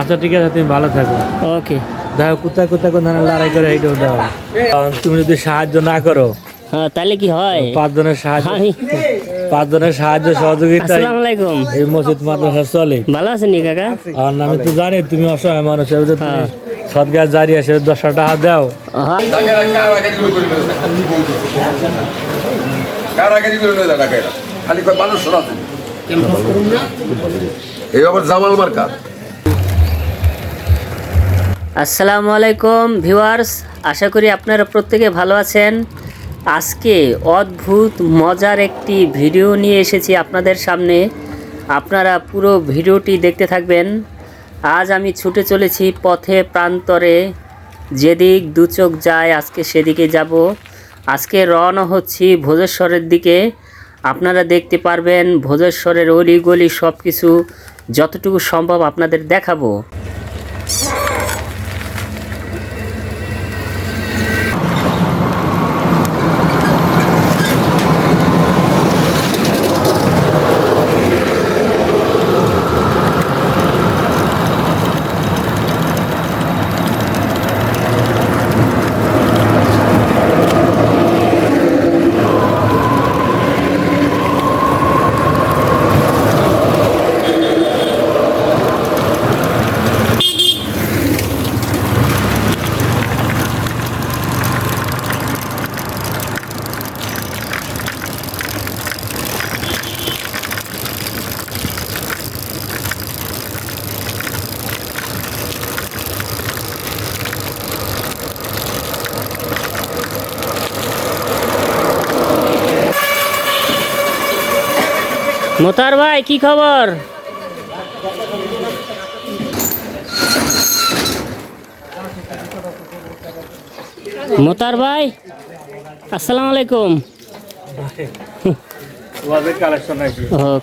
আচ্ছা ঠিক আছে, তুমি ভালো থাকো। ওকে। দেখো কোথায় কোথায় কোন লড়াই করে এইটাও দাও। তুমি যদি সাহায্য না করো তাহলে কি হয়? পাঁচজনের সাহায্য সহযোগিতা আসসালামু আলাইকুম। এই মসজিদ মাদ্রাসা চলে। ভালো আছেন নি কাকা? আর আমি তো জানি তুমি অসহায় মানুষ, তুমি সদগাছ জারি আছে 10 টাকা দাও। আসসালামু আলাইকুম ভিউয়ার্স, আশা করি আপনারা প্রত্যেকে ভালো আছেন। আজকে অদ্ভুত মজার একটি ভিডিও নিয়ে এসেছি আপনাদের সামনে। আপনারা পুরো ভিডিওটি দেখতে থাকবেন। আজ আমি ছুটে চলেছি পথে প্রান্তরে, যেদিক দু চোখ যায় আজকে সেদিকে যাব। আজকে রওনা হচ্ছি ভোজেশ্বরের দিকে। আপনারা দেখতে পারবেন ভোজেশ্বরের অলি গলি সব কিছু যতটুকু সম্ভব আপনাদের দেখাবো। মোতার ভাই কি খবর? মোতার ভাই আসসালামু আলাইকুম।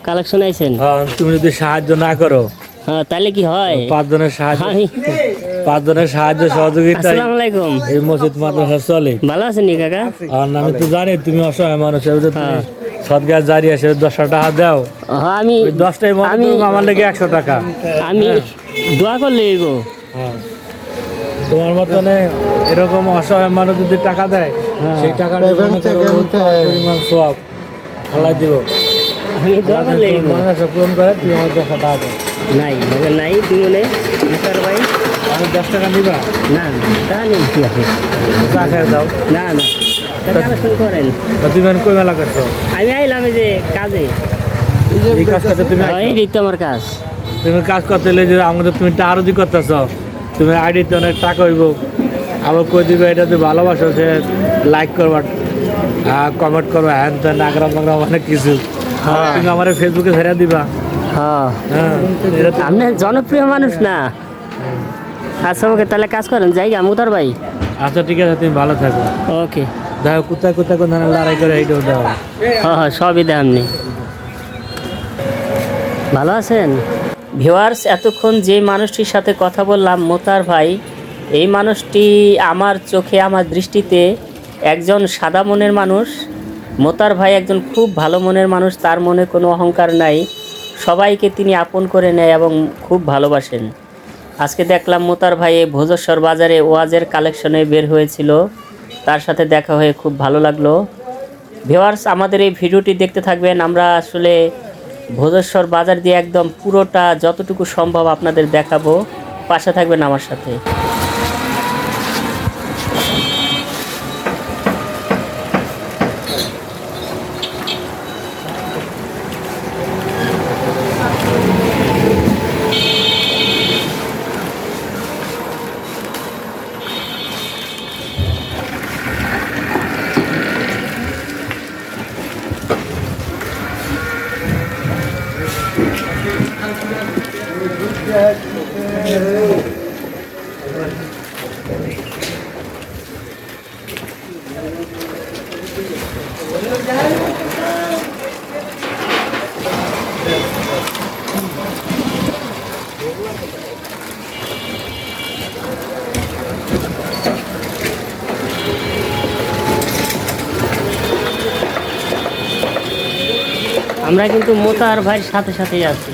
কালেকশন আইছেন। তুমি যদি সাহায্য না করো তাহলে কি হয়? পাঁচজনের সাহায্য সহযোগিতা আসসালামু আলাইকুম। এই মসজিদ মাদ্রাসা চলে। ভালো আছেন নি কাকা? আর আমি তো জানি তুমি অসহায় মানুষ, তুমি সদগাছ জারি আছে 10 টাকা দাও। আমি 10টাই আমার লেগে 100 টাকা। আমি দোয়া করলে এগো। তোমার মতনে এরকম অসহায় মানুষ যদি টাকা দেয়, সেই টাকাটা পরিমাণ সওয়াব আল্লাহ দিব। আমি দোয়া করলে পূরণ করে তুই আমার 10 টাকা দাও। নাই নাই দিলে মোতার ভাই আমি 10 টাকা নিবা না, তা নেই কি আছে, চা খেয়ে দাও। না না কালেকশন করেন। তুমি কই মেলা করছো? আমি আইলাম এই যে কাজে। এই কাজ করতে তুমি এই দিতে আমার কাজ। তুমি কাজ করতে এলে যে আমাদের তুমি আরতি করতেছ, তুমি আইডিতে অনেক টাকা হইব। আবার কই দিবে এটা তুই ভালোবাসো, সে লাইক করবা, কমেন্ট করবা, হ্যান ত্যান আগ্রাম মাগ্রাম অনেক কিছু। তুমি আমার ফেসবুকে ছেড়ে দিবা। আপনি জনপ্রিয় মানুষ না। আচ্ছা ওকে, তাহলে কাজ করেন জায়গা মোতার ভাই। আচ্ছা ঠিক আছে, তুমি ভালো থাকো। ওকে। দেখো কোথায় কোথায় কোন লড়াই করে এইটাও দাও। সবই দেন। ভালো আছেন ভিউয়ার্স? এতক্ষণ যে মানুষটির সাথে কথা বললাম মোতার ভাই, এই মানুষটি আমার চোখে আমার দৃষ্টিতে একজন সাদা মনের মানুষ। মোতার ভাই একজন খুব ভালো মনের মানুষ, তার মনে কোনো অহংকার নাই, সবাইকে তিনি আপন করে নেয় এবং খুব ভালোবাসেন। আজকে দেখলাম মোতার ভাই ভোজেশ্বর বাজারে ওয়াজের কালেকশনে বের হয়েছিল, তার সাথে দেখা হয়ে খুব ভালো লাগলো। ভিউয়ার্স, আমাদের এই ভিডিওটি দেখতে থাকবেন। আমরা আসলে ভোজেশ্বর বাজার দিয়ে একদম পুরোটা যতটুকু সম্ভব আপনাদের দেখাবো, পাশে থাকবেন আমার সাথে। আমরা কিন্তু মোতার ভাইয়ের সাথে সাথেই আছি।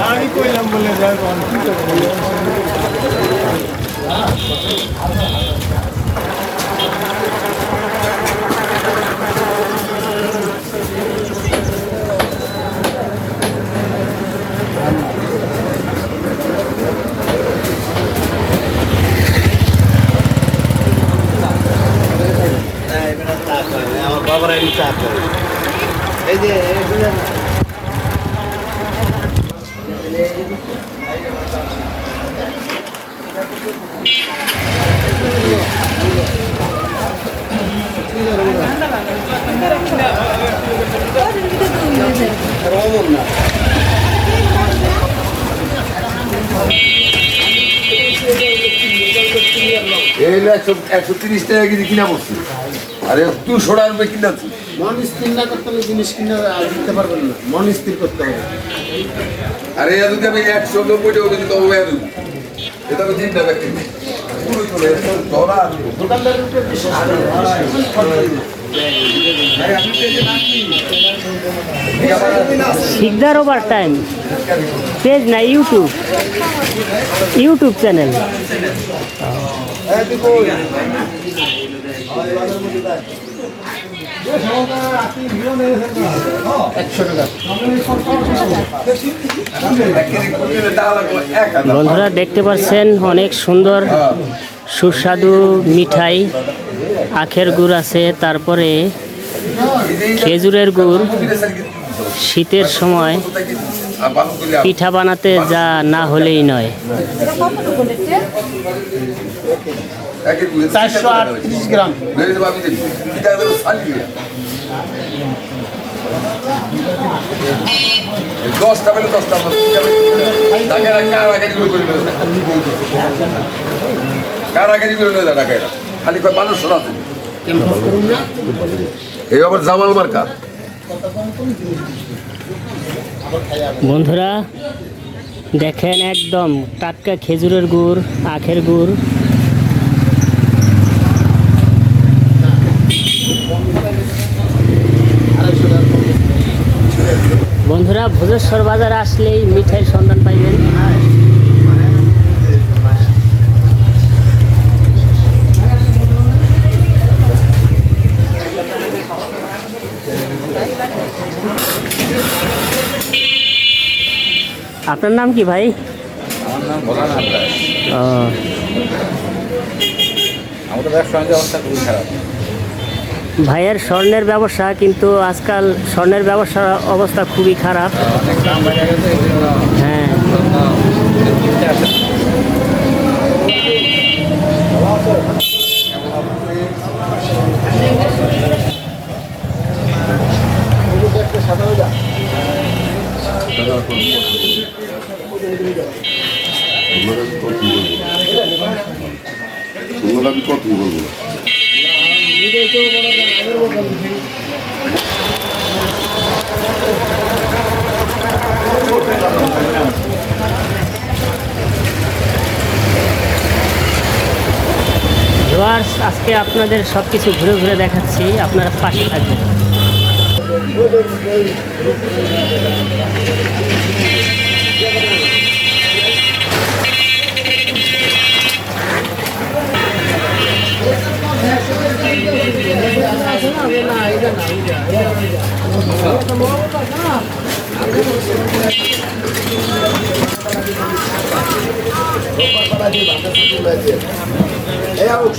আমি কইলাম বলে যাই আমার বাবার এই চা করে এই যে এইগুলো 130 টাকা কেজি কিনা পড়ছে, আরে 200 টাকা রুপে কিনাচ্ছি। মন স্থির না করতে হলে জিনিস কিনে দিতে পারবেন না, মন স্থির করতে হবে। আরে যদি আমি 190 টাকা কেজি তবে এটা আমি চিন্তা ব্যক্তি পুরো চলে ধরা দোকানদারের উপরে বিশ্বাস শিকদার ওভার টাইম পেজ না ইউটিউব চ্যানেল। বন্ধুরা দেখতে পাচ্ছেন অনেক সুন্দর সুস্বাদু মিঠাই, আখের গুড় আছে, তারপরে খেজুরের গুড়। শীতের সময় পিঠা বানাতে যা না হলেই নয়। 438 গ্রাম। 10টা বেলে 10টা কারাগারি করে নেয় ঢাকায়, খালি কয় মানুষ শোনাতে এই আবার জামাল মার্কা। বন্ধুরা দেখেন একদম টাটকা খেজুরের গুড়, আখের গুড়। বন্ধুরা ভোজেশ্বর বাজারে আসলেই মিঠাইয়ের সন্ধান পাইবেন। আপনার নাম কি ভাই? ও, আমাদের ব্যবসা অবস্থা খুবই খারাপ। ভাইয়ের স্বর্ণের ব্যবসা, কিন্তু আজকাল স্বর্ণের ব্যবসার অবস্থা খুবই খারাপ। অনেক দাম বেড়ে গেছে, এই জন্য হ্যাঁ, কিনতে আসে। ভিউয়ার্স, আজকে আপনাদের সব কিছু ঘুরে ঘুরে দেখাচ্ছি, আপনারা পাশে থাকবেন।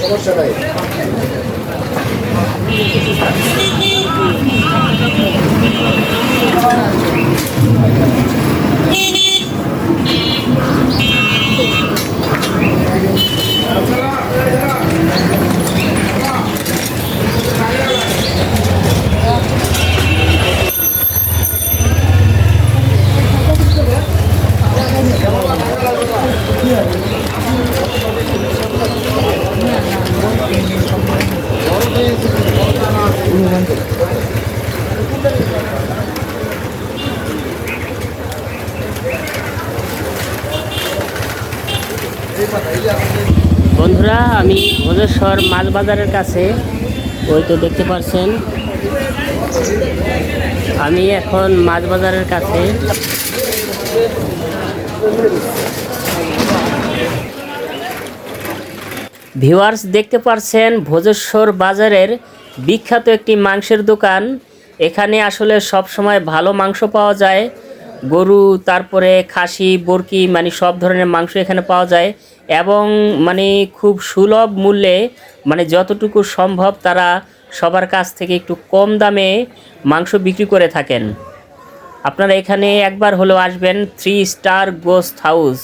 সমস্যা নাই। ভোজেশ্বর মাছ বাজারের কাছে। ওই তো দেখতে পাচ্ছেন আমি এখন মাছ বাজারের কাছে। ভিউয়ার্স দেখতে পাচ্ছেন ভোজেশ্বর বাজারের বিখ্যাত একটি মাংসের দোকান। এখানে আসলে সব সময় ভালো মাংস পাওয়া যায়, গরু, তারপরে খাসি, বরকি, মানে সব ধরনের মাংস এখানে পাওয়া যায় এবং মানে খুব সুলভ মূল্যে, মানে যতটুকু সম্ভব তারা সবার কাছ থেকে একটু কম দামে মাংস বিক্রি করে থাকেন। আপনারা এখানে একবার হলেও আসবেন, 3 স্টার গোস্ট হাউস।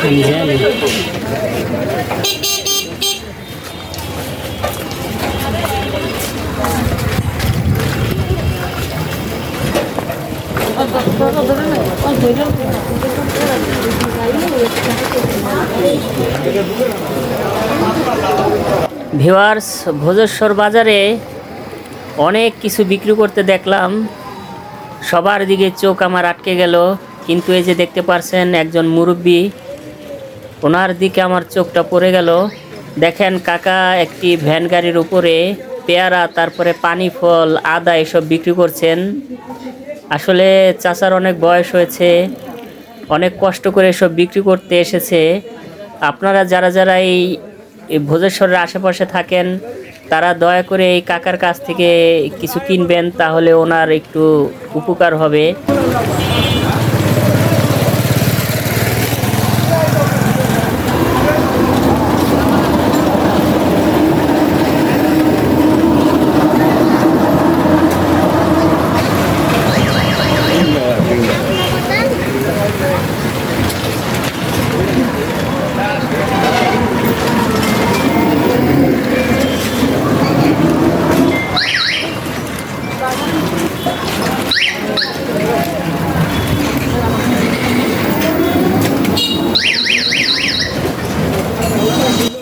আমি জানি। ভিউয়ার্স, ভোজেশ্বর বাজারে অনেক কিছু বিক্রি করতে দেখলাম, সবার দিকে চোখ আমার আটকে গেল। কিন্তু এই যে দেখতে পারছেন একজন মুরব্বী, ওনার দিকে আমার চোখটা পড়ে গেল। দেখেন কাকা একটি ভ্যান গাড়ির উপরে পেয়ারা, তারপরে পানি ফল, আদা এসব বিক্রি করছেন। আসলে চাচার অনেক বয়স হয়েছে, অনেক কষ্ট করে এসব বিক্রি করতে এসেছে। আপনারা যারা যারা এই ভোজেশ্বরের আশেপাশে থাকেন তারা দয়া করে এই কাকার কাছ থেকে কিছু কিনবেন, তাহলে ওনার একটু উপকার হবে।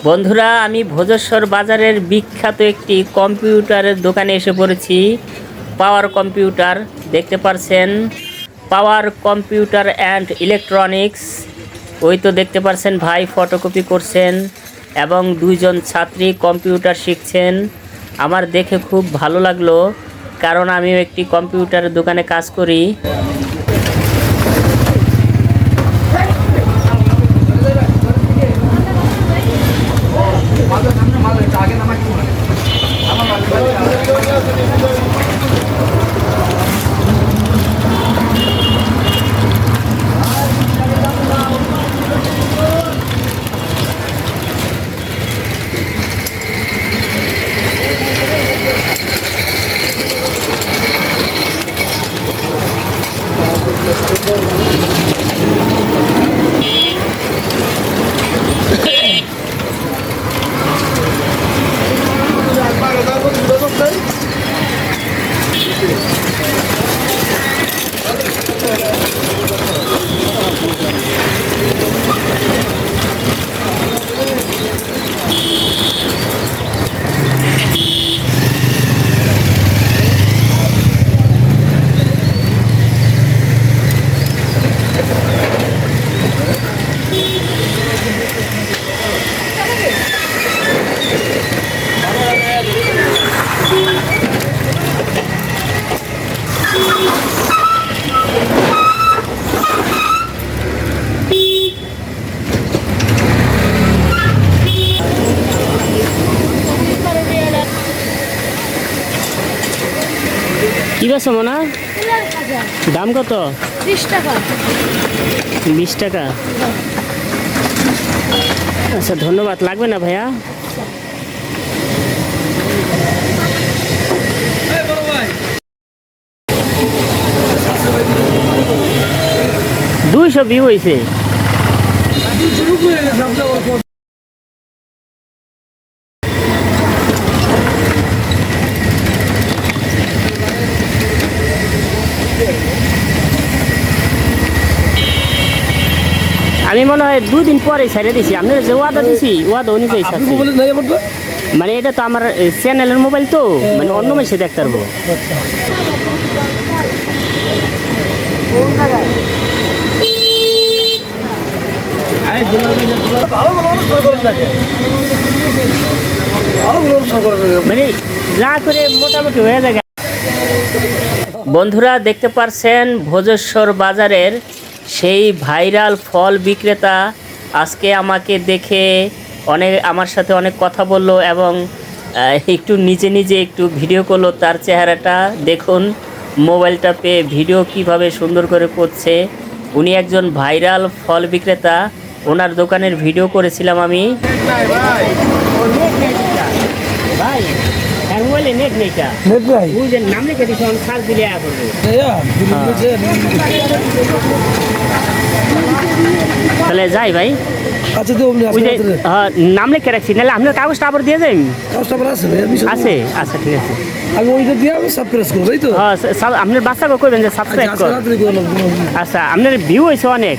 বন্ধুরা, আমি ভোজেশ্বর বাজারের বিখ্যাত একটি কম্পিউটারের দোকানে এসে পড়েছি। পাওয়ার কম্পিউটার দেখতে পারছেন, পাওয়ার কম্পিউটার অ্যান্ড ইলেকট্রনিক্স। ওই তো দেখতে পারছেন ভাই ফটোকপি করছেন এবং দুইজন ছাত্রী কম্পিউটার শিখছেন। আমার দেখে খুব ভালো লাগলো, কারণ আমিও একটি কম্পিউটারের দোকানে কাজ করি। কি বেছো মনা? দাম কত? 20 টাকা। 20 টাকা। আচ্ছা, ধন্যবাদ। লাগবে না ভাইয়া? দুইশো ভিউ হয়েছে। আমি মনে হয় 2 দিন পরে ছেড়ে দিছি। আপনার যে ওয়াদা দিছি ওয়াদা অনুযায়ী ছাড়ছি। মানে এটা তো আমার চ্যানেলের মোবাইল, তো মানে অন্য মাসে দেখতে পারবো। মানে যা করে মোটামুটি হয়ে যায়। বন্ধুরা, দেখতে পারছেন ভোজেশ্বর বাজারের সেই ভাইরাল ফল বিক্রেতা আজকে আমাকে দেখে আমার সাথে অনেক কথা বললো এবং একটু নিজে নিজে একটু ভিডিও করলো। তার চেহারাটা দেখুন, মোবাইলটা পেয়ে ভিডিও কিভাবে সুন্দর করে করছে। উনি একজন ভাইরাল ফল বিক্রেতা, ওনার দোকানের ভিডিও করেছিলাম আমি। ভাই মোবাইলে নেট নেই কা নেট ভাই ওই যে নাম লিখে দিছি অন সার্চ দিলে আ করবে তাহলে যাই ভাই আচ্ছা তো ওই যে নাম লিখে রাখছি নাহলে আপনার কাগজটা আবার দিয়ে যাই কাস্টমার আছে ভাই আছে আচ্ছা ঠিক আছে আমি ওইটা দিয়ে আমি সাবস্ক্রাইব করব তাই তো হ্যাঁ আপনার বাচ্চাকে কইবেন যে সাবস্ক্রাইব আজকে কর রাত্রে করে লাগবে আচ্ছা আপনার ভিউ হয়েছে অনেক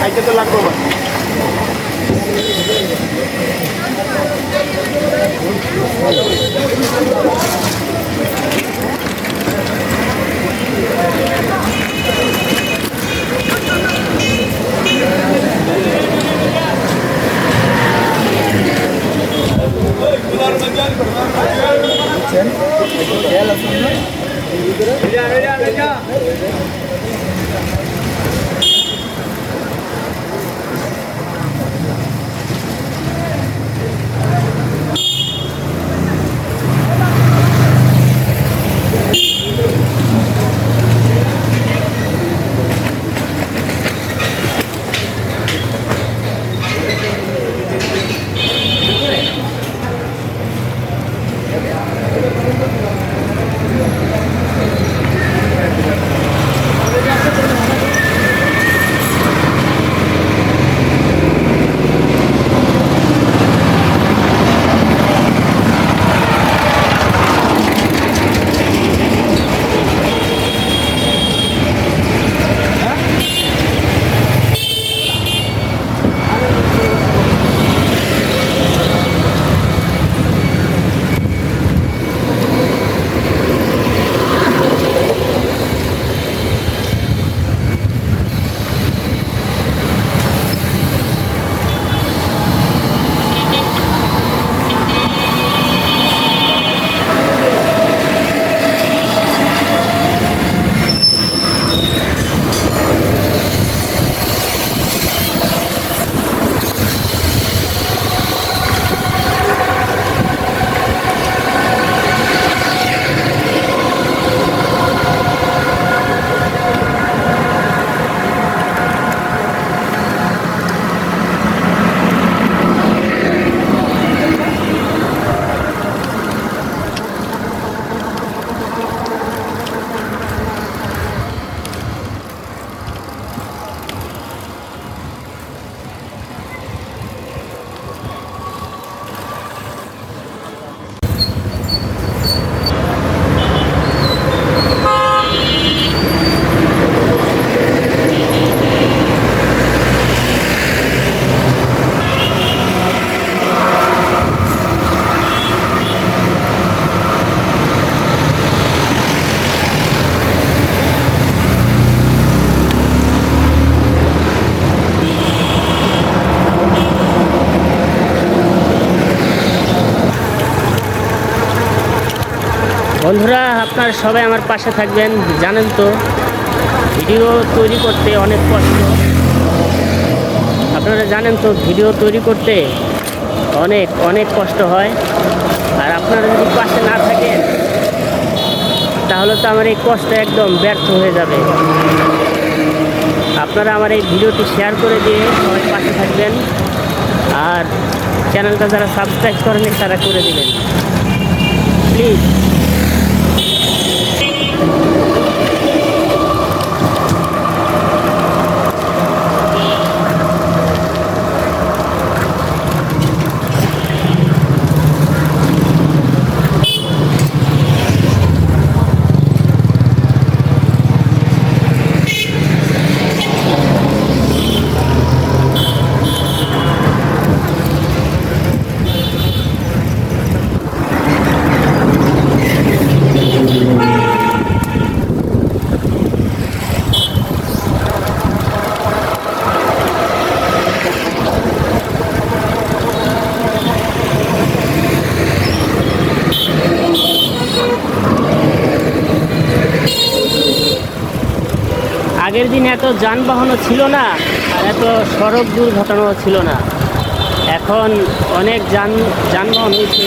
আইতে তো লাগবো বন্ধুরা আপনারা সবাই আমার পাশে থাকবেন জানেন তো ভিডিও তৈরি করতে অনেক কষ্ট আপনারা জানেন তো ভিডিও তৈরি করতে অনেক অনেক কষ্ট হয় আর আপনারা যদি পাশে না থাকেন তাহলে তো আমার এই কষ্ট একদম ব্যর্থ হয়ে যাবে আপনারা আমার এই ভিডিওটি শেয়ার করে দিয়ে সবাই পাশে থাকবেন আর চ্যানেলটা যারা সাবস্ক্রাইব করেনি তারা করে দিবেন প্লিজ এত যানবাহনও ছিল না আর এত সড়ক দুর্ঘটনাও ছিল না। এখন অনেক যানবাহন হয়েছে,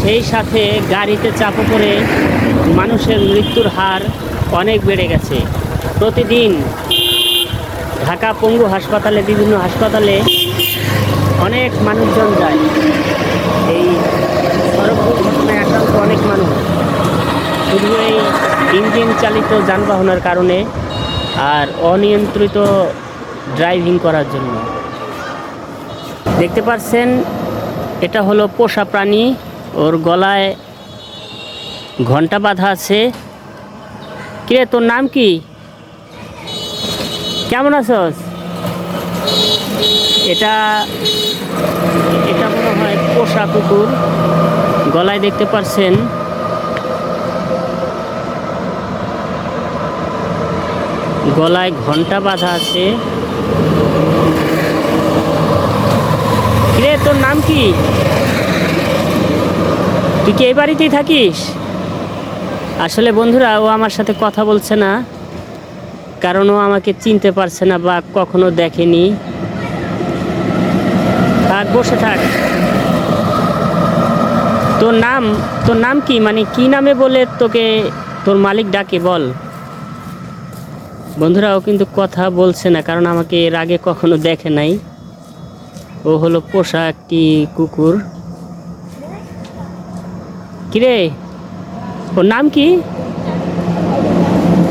সেই সাথে গাড়িতে চাপা পড়ে মানুষের মৃত্যুর হার অনেক বেড়ে গেছে। প্রতিদিন ঢাকা পঙ্গু হাসপাতালে, বিভিন্ন হাসপাতালে অনেক মানুষজন যায় এই সড়ক দুর্ঘটনায় আক্রান্ত অনেক মানুষ, শুধু এই ইঞ্জিন চালিত যানবাহনের কারণে আর অনিয়ন্ত্রিত ড্রাইভিং করার জন্য। দেখতে পাচ্ছেন এটা হলো পোষা প্রাণী, ওর গলায় ঘন্টা বাঁধা আছে। কিরে তোর নাম কি? কেমন আছস? এটা মনে হয় পোষা কুকুর। গলায় দেখতে পাচ্ছেন গলায় ঘন্টা বাঁধা আছে। কিরে তোর নাম কি? তুই কি এই বাড়িতেই থাকিস? আসলে বন্ধুরা, ও আমার সাথে কথা বলছে না, কারণ ও আমাকে চিনতে পারছে না বা কখনো দেখেনি। থাক, বসে থাক। তোর নাম কি, মানে কি নামে বলে তোকে তোর মালিক ডাকে বল। বন্ধুরা, ও কিন্তু কথা বলছে না, কারণ আমাকে এর আগে কখনো দেখে নাই। ও হলো পোষা একটি কুকুর। কিরে, ওর নাম কি,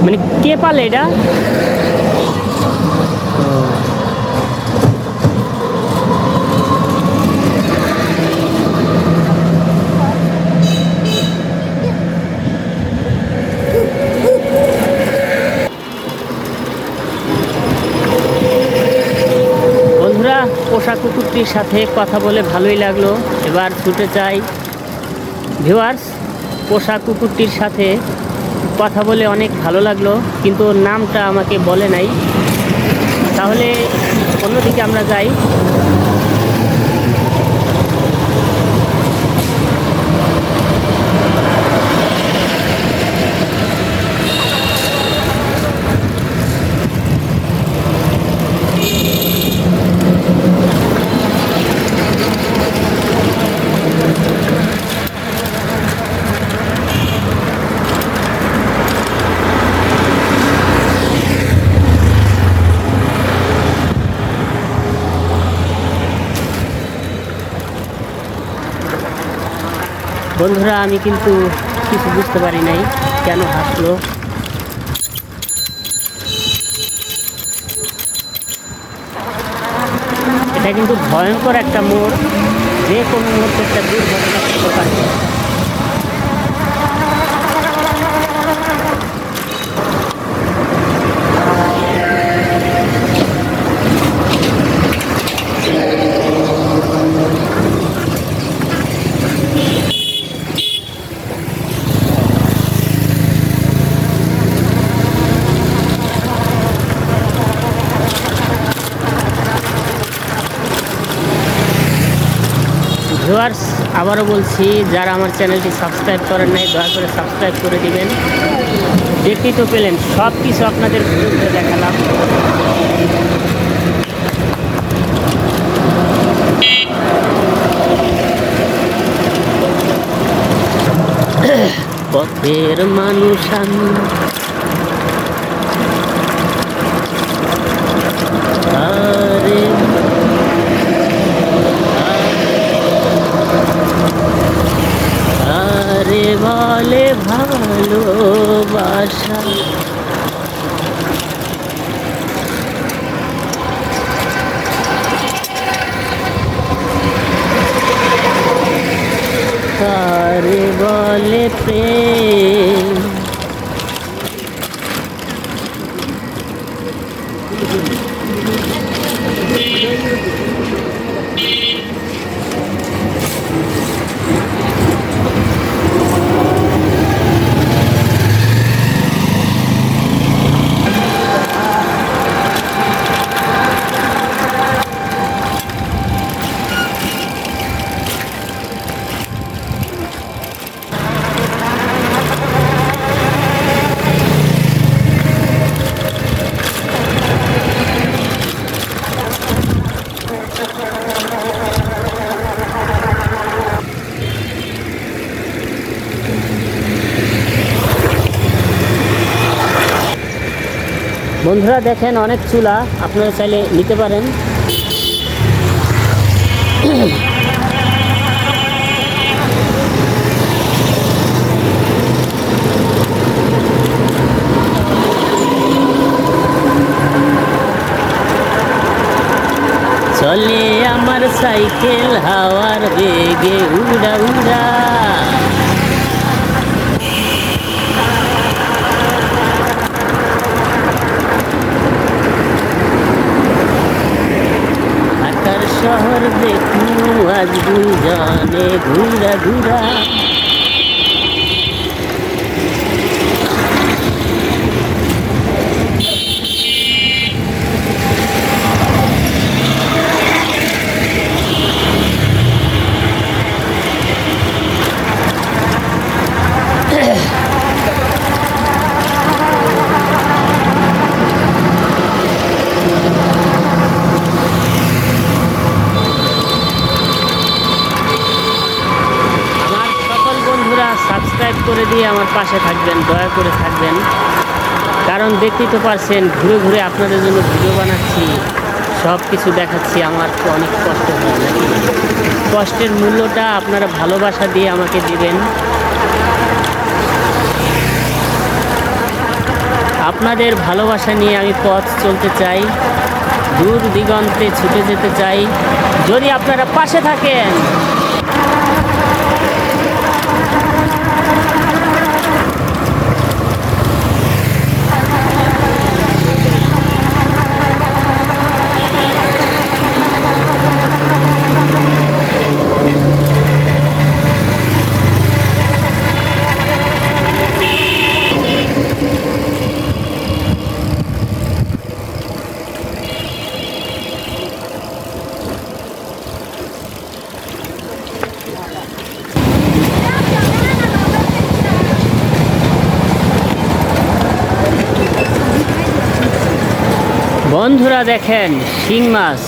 মানে কে পালে এটা? বন্ধুরা, পোষা কুকুরটির সাথে কথা বলে ভালোই লাগলো। এবার ছুটে চাই ভিউয়ার্স, পোষা কুকুরটির সাথে কথা বলে অনেক ভালো লাগলো, কিন্তু ওর নামটা আমাকে বলে নাই। তাহলে অন্যদিকে আমরা যাই। বন্ধুরা, আমি কিন্তু কিছু বুঝতে পারি নাই কেন হাসলো। এটা কিন্তু ভয়ঙ্কর একটা মোড়, যে কোনো মুহূর্তে একটা দুর্ঘটনা ঘটতে পারে। ভিউয়ার্স, আবারও বলছি, যারা আমার চ্যানেলটি সাবস্ক্রাইব করেন নাই, দয়া করে সাবস্ক্রাইব করে দিবেন। দেখতেই তো পেলেন, সব কিছু আপনাদের ভিডিওতে দেখালাম। পথের মানুষ আমি, আরে আরে বলে ভালোবাসা। আরে বলে প্রেম। বন্ধুরা দেখেন অনেক চুলা, আপনারা চাইলে নিতে পারেন। চলে আমার সাইকেল হাওয়ার বেগে উড়া উড়া। ঢাকার শহর দেখু আজ দুজনে ঘুরা ঘুরা। সাবস্ক্রাইব করে দিয়ে আমার পাশে থাকবেন, দয়া করে থাকবেন। কারণ দেখতেই তো পারছেন ঘুরে ঘুরে আপনাদের জন্য ভিডিও বানাচ্ছি, সব কিছু দেখাচ্ছি, আমার তো অনেক কষ্ট হয় নাকি। কষ্টের মূল্যটা আপনারা ভালোবাসা দিয়ে আমাকে দিবেন। আপনাদের ভালোবাসা নিয়ে আমি পথ চলতে চাই, দূর দিগন্তে ছুটে যেতে চাই, যদি আপনারা পাশে থাকেন। বন্ধুরা দেখেন শিং মাছ,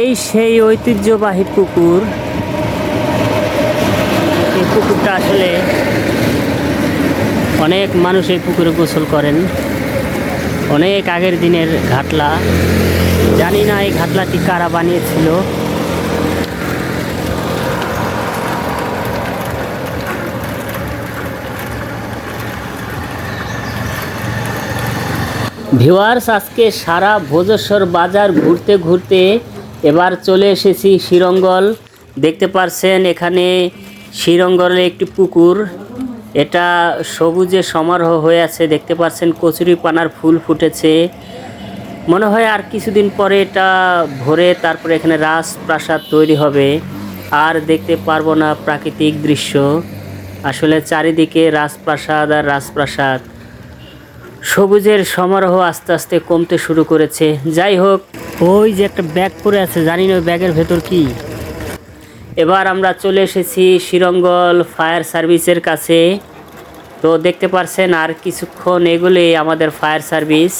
এই সেই ঐতিহ্যবাহী পুকুর। এই পুকুরটা আসলে অনেক মানুষ এই পুকুরে গোসল করেন, অনেক আগের দিনের ঘাটলা। জানি না এই ঘাটলাটি কারা বানিয়েছিল। ভিউয়ার্স, আজকে সারা ভোজেশ্বর বাজার ঘুরতে ঘুরতে এবার চলে এসেছি শ্রীরঙ্গল। দেখতে পারছেন এখানে শ্রীরঙ্গলে একটি পুকুর, এটা সবুজে সমারোহ হয়ে আছে। দেখতে পাচ্ছেন কচুরিপানার ফুল ফুটেছে, মনে হয় আর কিছুদিন পরে এটা ভরে তারপরে এখানে রাজপ্রাসাদ তৈরি হবে। আর দেখতে পারবো না প্রাকৃতিক দৃশ্য, আসলে চারিদিকে রাজপ্রাসাদ আর রাজপ্রাসাদ। সবুজের সমারোহ আস্তে আস্তে কমতে শুরু করেছে। যাই হোক, ওই যে একটা ব্যাগ পড়ে আছে, জানি না ওই ব্যাগের ভেতর কি। এবার আমরা চলে এসেছি শিরঙ্গল ফায়ার সার্ভিসের কাছে। তো দেখতে পারছেন আর কিছুক্ষণ এগুলি আমাদের ফায়ার সার্ভিস।